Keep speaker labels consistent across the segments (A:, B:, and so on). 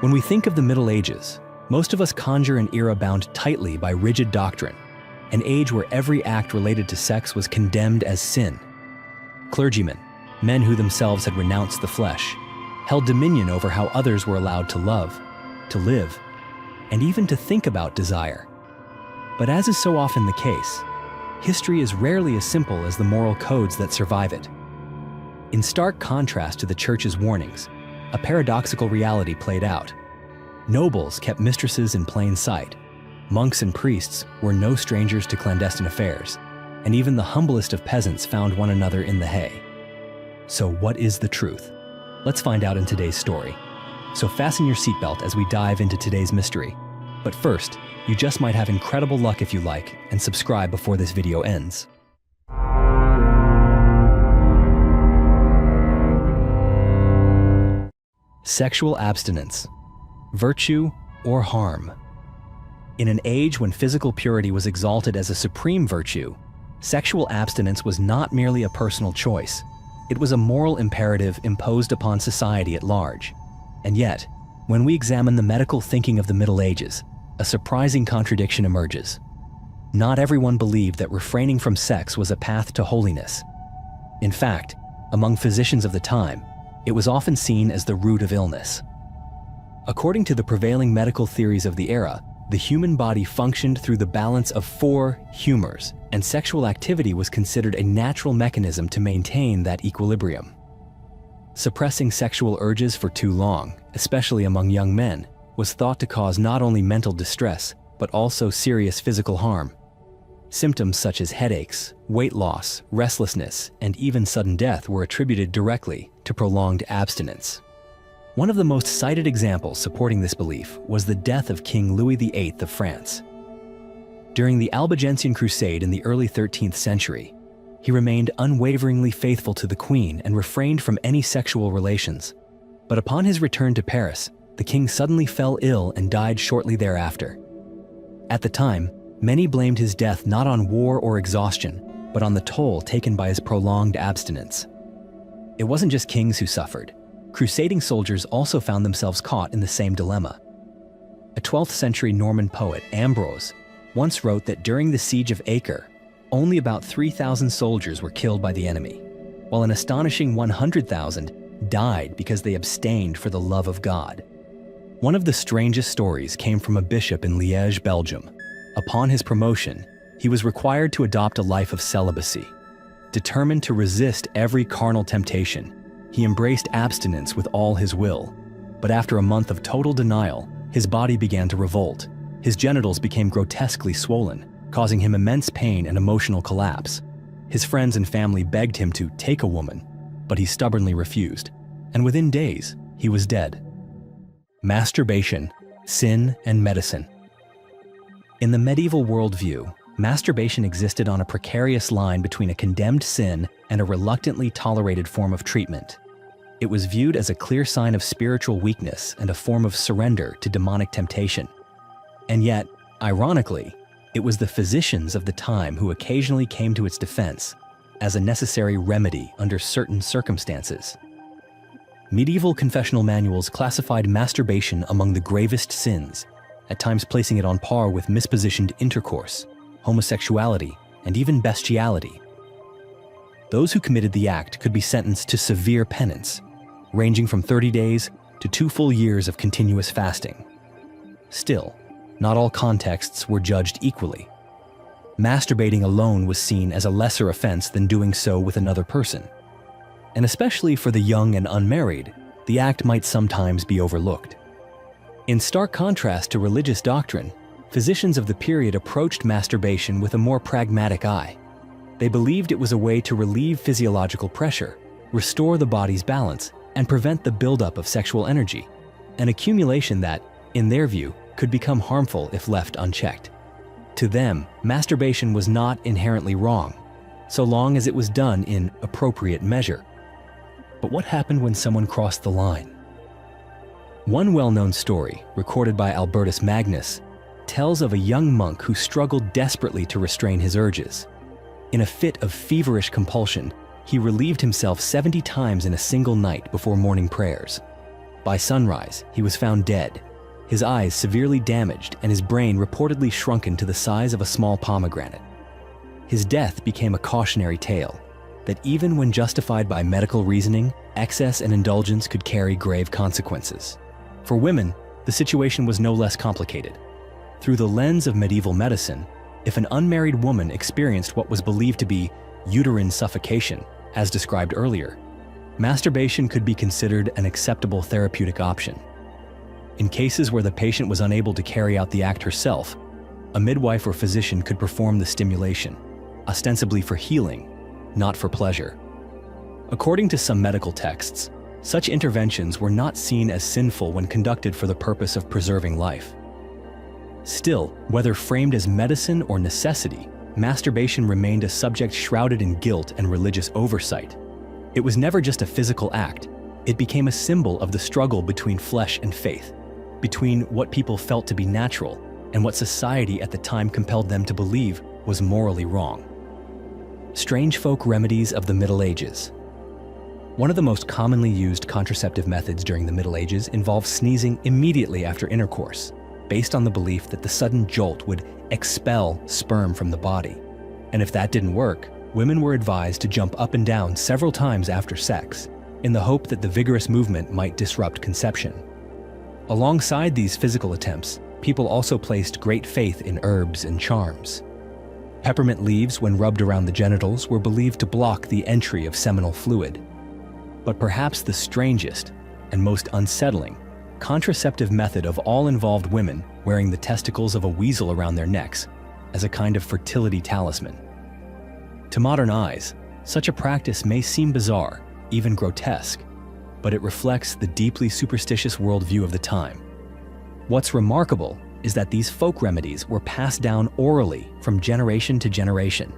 A: When we think of the Middle Ages, most of us conjure an era bound tightly by rigid doctrine, an age where every act related to sex was condemned as sin. Clergymen, men who themselves had renounced the flesh, held dominion over how others were allowed to love, to live, and even to think about desire. But as is so often the case, history is rarely as simple as the moral codes that survive it. In stark contrast to the Church's warnings, a paradoxical reality played out. Nobles kept mistresses in plain sight. Monks and priests were no strangers to clandestine affairs, and even the humblest of peasants found one another in the hay. So what is the truth? Let's find out in today's story. So fasten your seatbelt as we dive into today's mystery. But first, you just might have incredible luck if you like, and subscribe before this video ends. Sexual abstinence. Virtue or harm? In an age when physical purity was exalted as a supreme virtue, sexual abstinence was not merely a personal choice. It was a moral imperative imposed upon society at large. And yet, when we examine the medical thinking of the Middle Ages, a surprising contradiction emerges. Not everyone believed that refraining from sex was a path to holiness. In fact, among physicians of the time, it was often seen as the root of illness. According to the prevailing medical theories of the era, the human body functioned through the balance of 4 humors, and sexual activity was considered a natural mechanism to maintain that equilibrium. Suppressing sexual urges for too long, especially among young men, was thought to cause not only mental distress, but also serious physical harm. Symptoms such as headaches, weight loss, restlessness, and even sudden death were attributed directly to prolonged abstinence. One of the most cited examples supporting this belief was the death of King Louis VIII of France. During the Albigensian Crusade in the early 13th century, he remained unwaveringly faithful to the Queen and refrained from any sexual relations. But upon his return to Paris, the king suddenly fell ill and died shortly thereafter. At the time, many blamed his death not on war or exhaustion, but on the toll taken by his prolonged abstinence. It wasn't just kings who suffered. Crusading soldiers also found themselves caught in the same dilemma. A 12th century Norman poet, Ambrose, once wrote that during the siege of Acre, only about 3,000 soldiers were killed by the enemy, while an astonishing 100,000 died because they abstained for the love of God. One of the strangest stories came from a bishop in Liège, Belgium. Upon his promotion, he was required to adopt a life of celibacy. Determined to resist every carnal temptation, he embraced abstinence with all his will. But after a month of total denial, his body began to revolt. His genitals became grotesquely swollen, causing him immense pain and emotional collapse. His friends and family begged him to take a woman, but he stubbornly refused, and within days, he was dead. Masturbation, sin, and medicine. In the medieval worldview, masturbation existed on a precarious line between a condemned sin and a reluctantly tolerated form of treatment. It was viewed as a clear sign of spiritual weakness and a form of surrender to demonic temptation. And yet, ironically, it was the physicians of the time who occasionally came to its defense as a necessary remedy under certain circumstances. Medieval confessional manuals classified masturbation among the gravest sins, at times placing it on par with mispositioned intercourse, homosexuality, and even bestiality. Those who committed the act could be sentenced to severe penance, ranging from 30 days to 2 full years of continuous fasting. Still, not all contexts were judged equally. Masturbating alone was seen as a lesser offense than doing so with another person. And especially for the young and unmarried, the act might sometimes be overlooked. In stark contrast to religious doctrine, physicians of the period approached masturbation with a more pragmatic eye. They believed it was a way to relieve physiological pressure, restore the body's balance, and prevent the buildup of sexual energy, an accumulation that, in their view, could become harmful if left unchecked. To them, masturbation was not inherently wrong, so long as it was done in appropriate measure. But what happened when someone crossed the line? One well-known story, recorded by Albertus Magnus, tells of a young monk who struggled desperately to restrain his urges. In a fit of feverish compulsion, he relieved himself 70 times in a single night before morning prayers. By sunrise, he was found dead, his eyes severely damaged and his brain reportedly shrunken to the size of a small pomegranate. His death became a cautionary tale that even when justified by medical reasoning, excess and indulgence could carry grave consequences. For women, the situation was no less complicated. Through the lens of medieval medicine, if an unmarried woman experienced what was believed to be uterine suffocation, as described earlier, masturbation could be considered an acceptable therapeutic option. In cases where the patient was unable to carry out the act herself, a midwife or physician could perform the stimulation, ostensibly for healing, not for pleasure. According to some medical texts, such interventions were not seen as sinful when conducted for the purpose of preserving life. Still, whether framed as medicine or necessity, masturbation remained a subject shrouded in guilt and religious oversight. It was never just a physical act. It became a symbol of the struggle between flesh and faith, between what people felt to be natural and what society at the time compelled them to believe was morally wrong. Strange folk remedies of the Middle Ages. One of the most commonly used contraceptive methods during the Middle Ages involved sneezing immediately after intercourse, based on the belief that the sudden jolt would expel sperm from the body. And if that didn't work, women were advised to jump up and down several times after sex, in the hope that the vigorous movement might disrupt conception. Alongside these physical attempts, people also placed great faith in herbs and charms. Peppermint leaves, when rubbed around the genitals, were believed to block the entry of seminal fluid. But perhaps the strangest and most unsettling contraceptive method of all involved women wearing the testicles of a weasel around their necks as a kind of fertility talisman. To modern eyes, such a practice may seem bizarre, even grotesque, but it reflects the deeply superstitious worldview of the time. What's remarkable is that these folk remedies were passed down orally from generation to generation,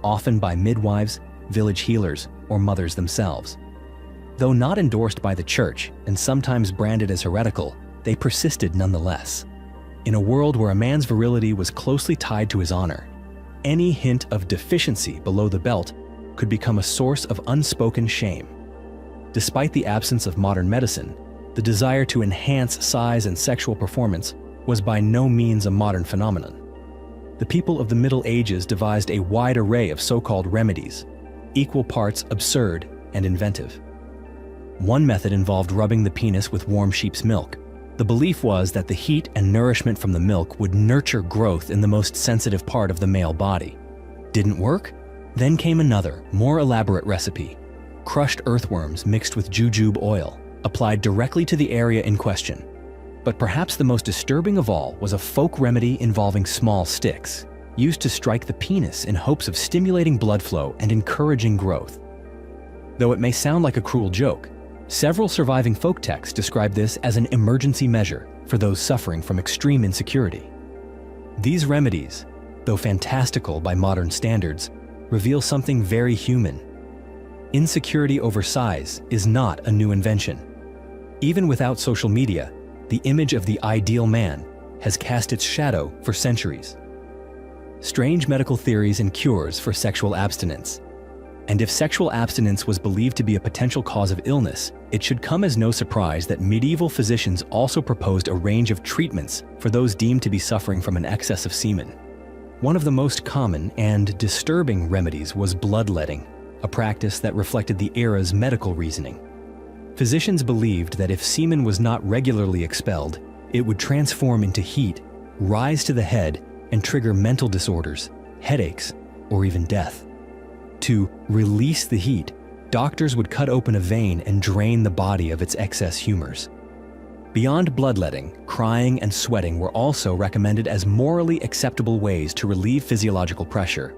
A: often by midwives, village healers, or mothers themselves. Though not endorsed by the church and sometimes branded as heretical, they persisted nonetheless. In a world where a man's virility was closely tied to his honor, any hint of deficiency below the belt could become a source of unspoken shame. Despite the absence of modern medicine, the desire to enhance size and sexual performance was by no means a modern phenomenon. The people of the Middle Ages devised a wide array of so-called remedies, equal parts absurd and inventive. One method involved rubbing the penis with warm sheep's milk. The belief was that the heat and nourishment from the milk would nurture growth in the most sensitive part of the male body. Didn't work? Then came another, more elaborate recipe: crushed earthworms mixed with jujube oil, applied directly to the area in question. But perhaps the most disturbing of all was a folk remedy involving small sticks, used to strike the penis in hopes of stimulating blood flow and encouraging growth. Though it may sound like a cruel joke, several surviving folk texts describe this as an emergency measure for those suffering from extreme insecurity. These remedies, though fantastical by modern standards, reveal something very human. Insecurity over size is not a new invention. Even without social media, the image of the ideal man has cast its shadow for centuries. Strange medical theories and cures for sexual abstinence. And if sexual abstinence was believed to be a potential cause of illness, it should come as no surprise that medieval physicians also proposed a range of treatments for those deemed to be suffering from an excess of semen. One of the most common and disturbing remedies was bloodletting, a practice that reflected the era's medical reasoning. Physicians believed that if semen was not regularly expelled, it would transform into heat, rise to the head, and trigger mental disorders, headaches, or even death. To release the heat, doctors would cut open a vein and drain the body of its excess humors. Beyond bloodletting, crying and sweating were also recommended as morally acceptable ways to relieve physiological pressure.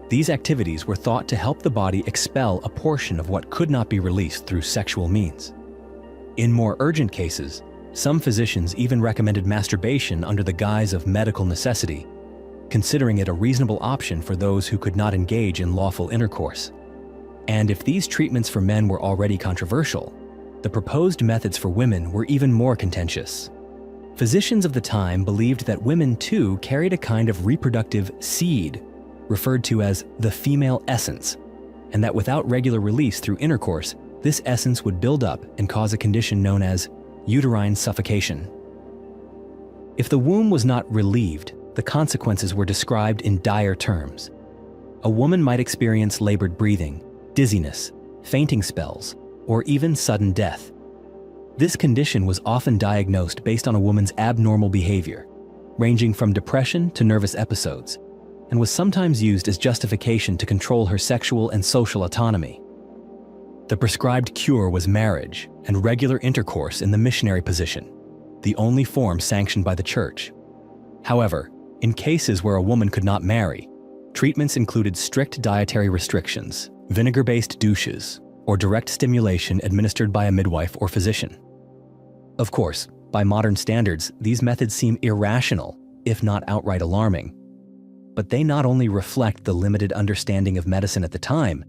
A: These activities were thought to help the body expel a portion of what could not be released through sexual means. In more urgent cases, some physicians even recommended masturbation under the guise of medical necessity, considering it a reasonable option for those who could not engage in lawful intercourse. And if these treatments for men were already controversial, the proposed methods for women were even more contentious. Physicians of the time believed that women too carried a kind of reproductive seed, referred to as the female essence, and that without regular release through intercourse, This essence would build up and cause a condition known as uterine suffocation. If the womb was not relieved, the consequences were described in dire terms. A woman might experience labored breathing, dizziness, fainting spells, or even sudden death. This condition was often diagnosed based on a woman's abnormal behavior, ranging from depression to nervous episodes, and was sometimes used as justification to control her sexual and social autonomy. The prescribed cure was marriage and regular intercourse in the missionary position, the only form sanctioned by the church. However, in cases where a woman could not marry, treatments included strict dietary restrictions, vinegar-based douches, or direct stimulation administered by a midwife or physician. Of course, by modern standards, these methods seem irrational, if not outright alarming. But they not only reflect the limited understanding of medicine at the time,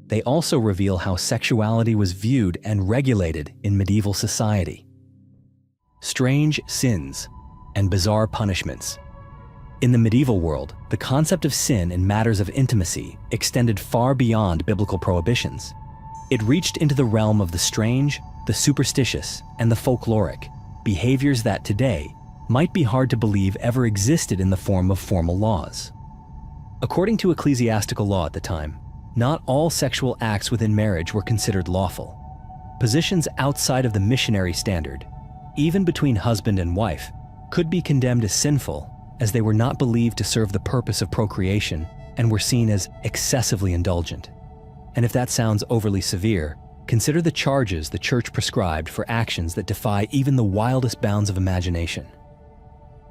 A: they also reveal how sexuality was viewed and regulated in medieval society. Strange sins and bizarre punishments. In the medieval world, the concept of sin in matters of intimacy extended far beyond biblical prohibitions. It reached into the realm of the strange, the superstitious, and the folkloric, behaviors that today might be hard to believe ever existed in the form of formal laws. According to ecclesiastical law at the time, not all sexual acts within marriage were considered lawful. Positions outside of the missionary standard, even between husband and wife, could be condemned as sinful, as they were not believed to serve the purpose of procreation and were seen as excessively indulgent. And if that sounds overly severe, consider the charges the church prescribed for actions that defy even the wildest bounds of imagination.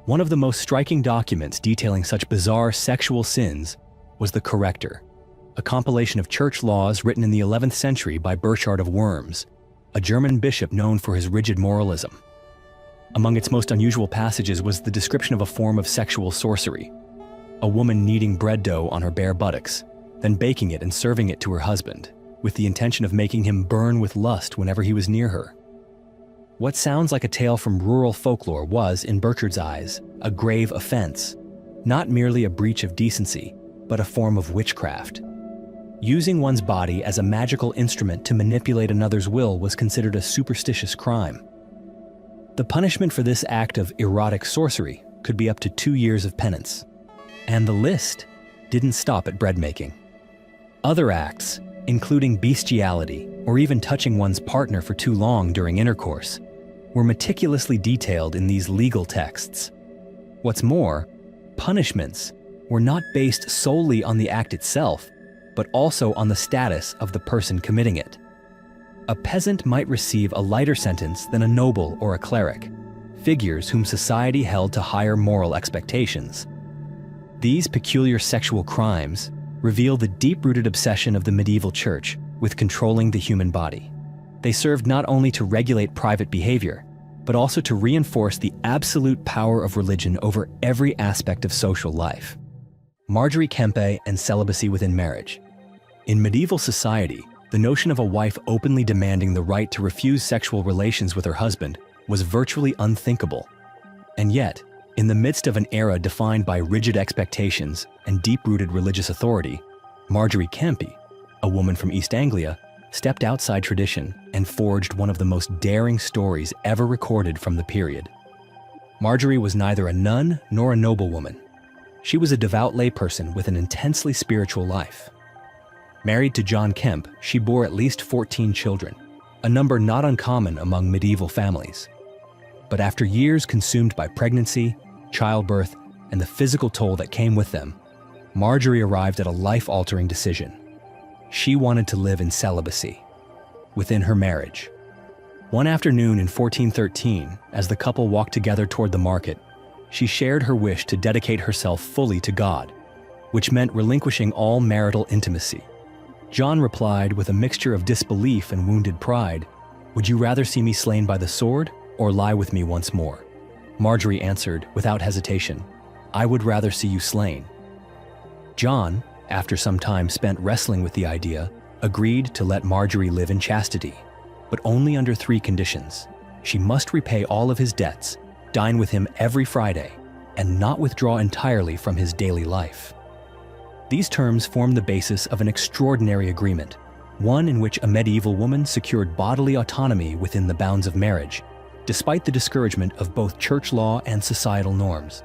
A: One of the most striking documents detailing such bizarre sexual sins was the Corrector, a compilation of church laws written in the 11th century by Burchard of Worms, a German bishop known for his rigid moralism. Among its most unusual passages was the description of a form of sexual sorcery, a woman kneading bread dough on her bare buttocks, then baking it and serving it to her husband, with the intention of making him burn with lust whenever he was near her. What sounds like a tale from rural folklore was, in Burchard's eyes, a grave offense, not merely a breach of decency, but a form of witchcraft. Using one's body as a magical instrument to manipulate another's will was considered a superstitious crime. The punishment for this act of erotic sorcery could be up to 2 years of penance. And the list didn't stop at bread making. Other acts, including bestiality or even touching one's partner for too long during intercourse, were meticulously detailed in these legal texts. What's more, punishments were not based solely on the act itself, but also on the status of the person committing it. A peasant might receive a lighter sentence than a noble or a cleric, figures whom society held to higher moral expectations. These peculiar sexual crimes reveal the deep-rooted obsession of the medieval church with controlling the human body. They served not only to regulate private behavior, but also to reinforce the absolute power of religion over every aspect of social life. Marjorie Kempe and celibacy within marriage. In medieval society, the notion of a wife openly demanding the right to refuse sexual relations with her husband was virtually unthinkable. And yet, in the midst of an era defined by rigid expectations and deep-rooted religious authority, Marjorie Kempe, a woman from East Anglia, stepped outside tradition and forged one of the most daring stories ever recorded from the period. Marjorie was neither a nun nor a noblewoman. She was a devout layperson with an intensely spiritual life. Married to John Kemp, she bore at least 14 children, a number not uncommon among medieval families. But after years consumed by pregnancy, childbirth, and the physical toll that came with them, Marjorie arrived at a life-altering decision. She wanted to live in celibacy, within her marriage. One afternoon in 1413, as the couple walked together toward the market, she shared her wish to dedicate herself fully to God, which meant relinquishing all marital intimacy. John replied with a mixture of disbelief and wounded pride, "Would you rather see me slain by the sword or lie with me once more?" Marjorie answered without hesitation, "I would rather see you slain." John, after some time spent wrestling with the idea, agreed to let Marjorie live in chastity, but only under 3 conditions. She must repay all of his debts, dine with him every Friday, and not withdraw entirely from his daily life. These terms formed the basis of an extraordinary agreement, one in which a medieval woman secured bodily autonomy within the bounds of marriage, despite the discouragement of both church law and societal norms.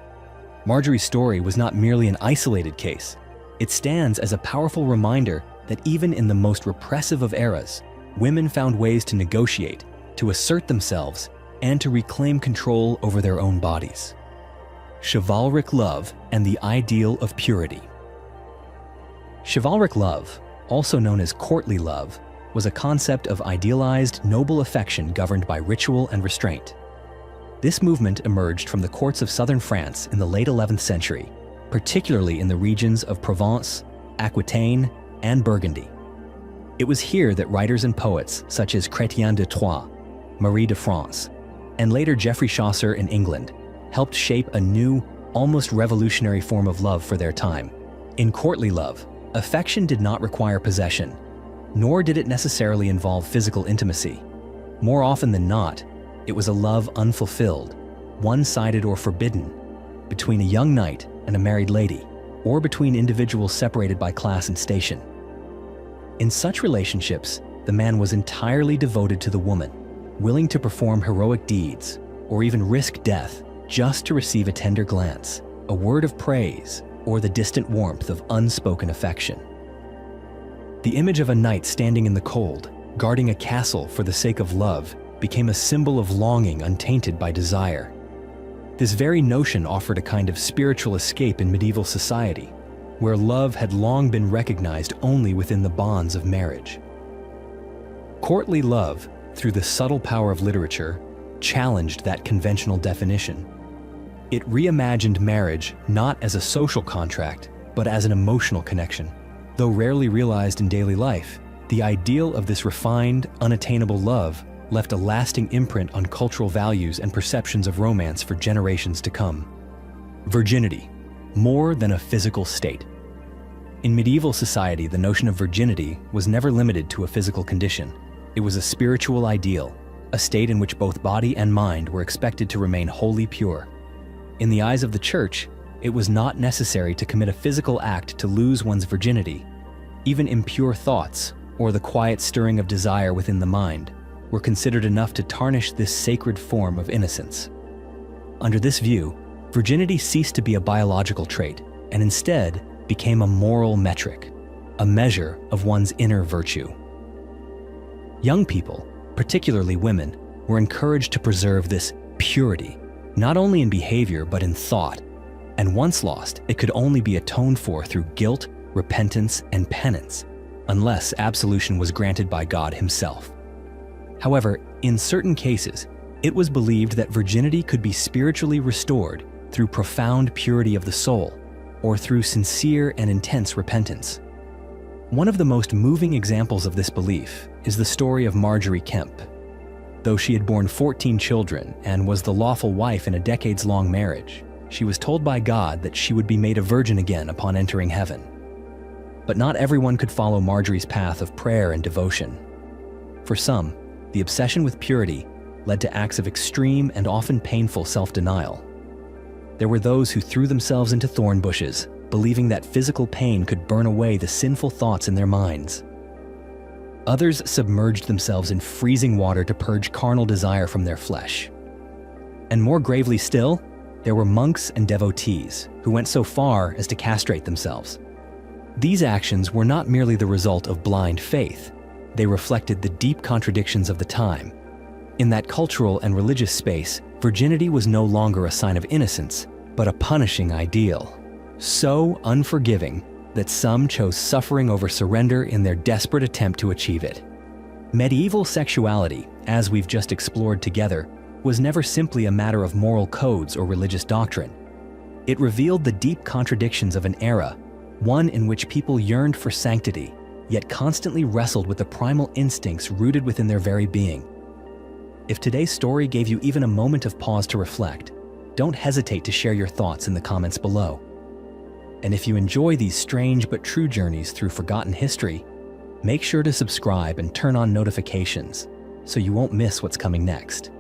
A: Marjorie's story was not merely an isolated case. It stands as a powerful reminder that even in the most repressive of eras, women found ways to negotiate, to assert themselves, and to reclaim control over their own bodies. Chivalric love and the ideal of purity. Chivalric love, also known as courtly love, was a concept of idealized, noble affection governed by ritual and restraint. This movement emerged from the courts of southern France in the late 11th century, particularly in the regions of Provence, Aquitaine, and Burgundy. It was here that writers and poets such as Chrétien de Troyes, Marie de France, and later Geoffrey Chaucer in England helped shape a new, almost revolutionary form of love for their time. In courtly love, affection did not require possession, nor did it necessarily involve physical intimacy. More often than not, it was a love unfulfilled, one-sided or forbidden, between a young knight and a married lady, or between individuals separated by class and station. In such relationships, the man was entirely devoted to the woman, willing to perform heroic deeds, or even risk death just to receive a tender glance, a word of praise, or the distant warmth of unspoken affection. The image of a knight standing in the cold, guarding a castle for the sake of love, became a symbol of longing untainted by desire. This very notion offered a kind of spiritual escape in medieval society, where love had long been recognized only within the bonds of marriage. Courtly love, through the subtle power of literature, challenged that conventional definition. It reimagined marriage not as a social contract, but as an emotional connection. Though rarely realized in daily life, the ideal of this refined, unattainable love left a lasting imprint on cultural values and perceptions of romance for generations to come. Virginity, more than a physical state. In medieval society, the notion of virginity was never limited to a physical condition. It was a spiritual ideal, a state in which both body and mind were expected to remain wholly pure. In the eyes of the Church, it was not necessary to commit a physical act to lose one's virginity. Even impure thoughts, or the quiet stirring of desire within the mind, were considered enough to tarnish this sacred form of innocence. Under this view, virginity ceased to be a biological trait and instead became a moral metric, a measure of one's inner virtue. Young people, particularly women, were encouraged to preserve this purity, not only in behavior but in thought, and once lost, it could only be atoned for through guilt, repentance, and penance, unless absolution was granted by God Himself. However, in certain cases, it was believed that virginity could be spiritually restored through profound purity of the soul, or through sincere and intense repentance. One of the most moving examples of this belief is the story of Marjorie Kemp. Though she had borne 14 children and was the lawful wife in a decades-long marriage, she was told by God that she would be made a virgin again upon entering heaven. But not everyone could follow Marjorie's path of prayer and devotion. For some, the obsession with purity led to acts of extreme and often painful self-denial. There were those who threw themselves into thorn bushes, believing that physical pain could burn away the sinful thoughts in their minds. Others submerged themselves in freezing water to purge carnal desire from their flesh. And more gravely still, there were monks and devotees who went so far as to castrate themselves. These actions were not merely the result of blind faith. They reflected the deep contradictions of the time. In that cultural and religious space, virginity was no longer a sign of innocence, but a punishing ideal. So unforgiving that some chose suffering over surrender in their desperate attempt to achieve it. Medieval sexuality, as we've just explored together, was never simply a matter of moral codes or religious doctrine. It revealed the deep contradictions of an era, one in which people yearned for sanctity, yet constantly wrestled with the primal instincts rooted within their very being. If today's story gave you even a moment of pause to reflect, don't hesitate to share your thoughts in the comments below. And if you enjoy these strange but true journeys through forgotten history, make sure to subscribe and turn on notifications so you won't miss what's coming next.